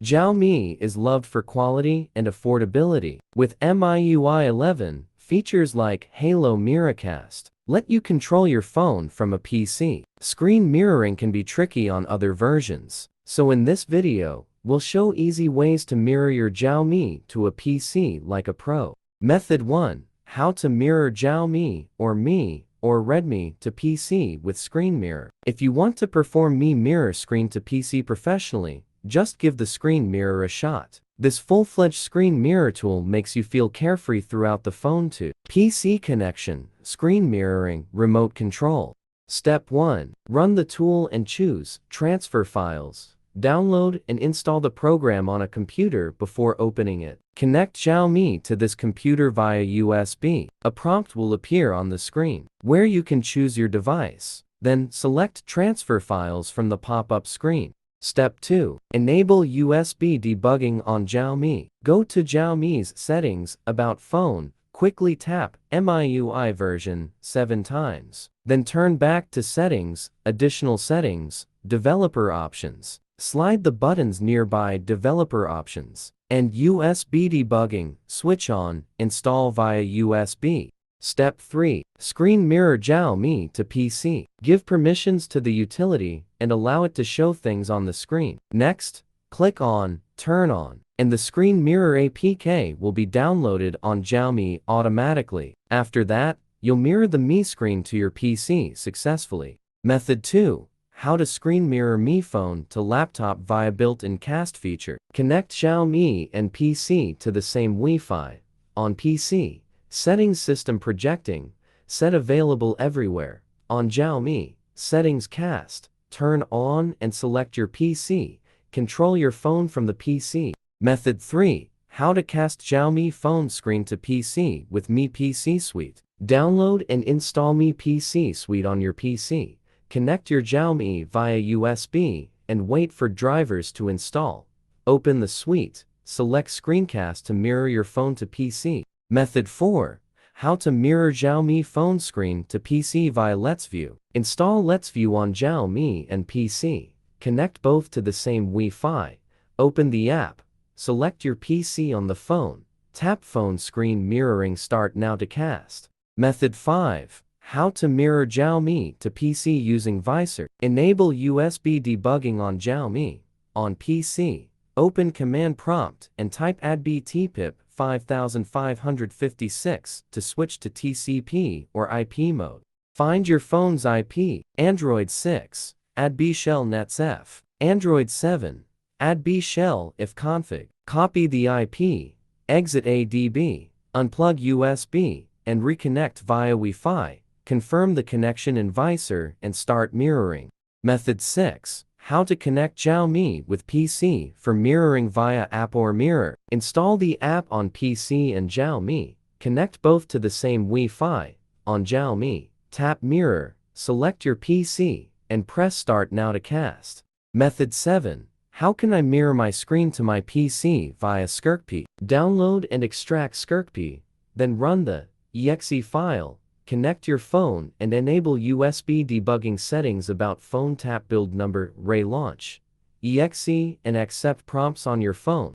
Xiaomi is loved for quality and affordability. With MIUI 11, features like Halo Mirrorcast let you control your phone from a PC. Screen mirroring can be tricky on other versions, so in this video, we'll show easy ways to mirror your Xiaomi to a PC like a pro. Method 1. How to mirror Xiaomi or Mi or Redmi to PC with Screen Mirror. If you want to perform Mi Mirror screen to PC professionally, just give the Screen Mirror a shot. This full-fledged screen mirror tool makes you feel carefree throughout the phone to PC connection, screen mirroring, remote control. Step 1. Run the tool and choose Transfer Files. Download and install the program on a computer before opening it. Connect Xiaomi to this computer via USB. A prompt will appear on the screen, where you can choose your device. Then select Transfer Files from the pop-up screen. Step 2. Enable USB debugging on Xiaomi. Go to Xiaomi's Settings, About Phone, quickly tap MIUI version 7 times. Then turn back to Settings, Additional Settings, Developer Options. Slide the buttons nearby Developer Options, and USB debugging, switch on, install via USB. Step 3. Screen mirror Xiaomi to PC. Give permissions to the utility and allow it to show things on the screen. Next, click on Turn On, and the Screen Mirror APK will be downloaded on Xiaomi automatically. After that, you'll mirror the Mi screen to your PC successfully. Method 2. How to screen mirror Mi phone to laptop via built-in cast feature. Connect Xiaomi and PC to the same Wi-Fi. On PC, Settings System Projecting, set available everywhere. On Xiaomi, Settings Cast, turn on and select your PC. Control your phone from the PC. Method 3. How to cast Xiaomi phone screen to PC with Mi PC Suite. Download and install Mi PC Suite on your PC. Connect your Xiaomi via USB and wait for drivers to install. Open the suite, select Screencast to mirror your phone to PC. Method 4. How to mirror Xiaomi phone screen to PC via LetsView. Install LetsView on Xiaomi and PC. Connect both to the same Wi-Fi. Open the app. Select your PC on the phone. Tap Phone Screen Mirroring Start Now to cast. Method 5. How to mirror Xiaomi to PC using Vysor. Enable USB debugging on Xiaomi. On PC, open Command Prompt and type adbtpip 5556 to switch to TCP or IP mode. Find your phone's IP. Android 6, adb shell netsf. Android 7, adb shell if config. Copy the IP, exit ADB, unplug USB, and reconnect via Wi-Fi. Confirm the connection in Vysor and start mirroring. Method 6. How to connect Xiaomi with PC for mirroring via ApowerMirror. Install the app on PC and Xiaomi. Connect both to the same Wi-Fi. On Xiaomi, tap Mirror, select your PC, and press Start Now to cast. Method 7. How can I mirror my screen to my PC via Scrcpy? Download and extract Scrcpy, then run the exe file. Connect your phone and enable USB debugging settings about phone tap build number, Ray launch, exe and accept prompts on your phone.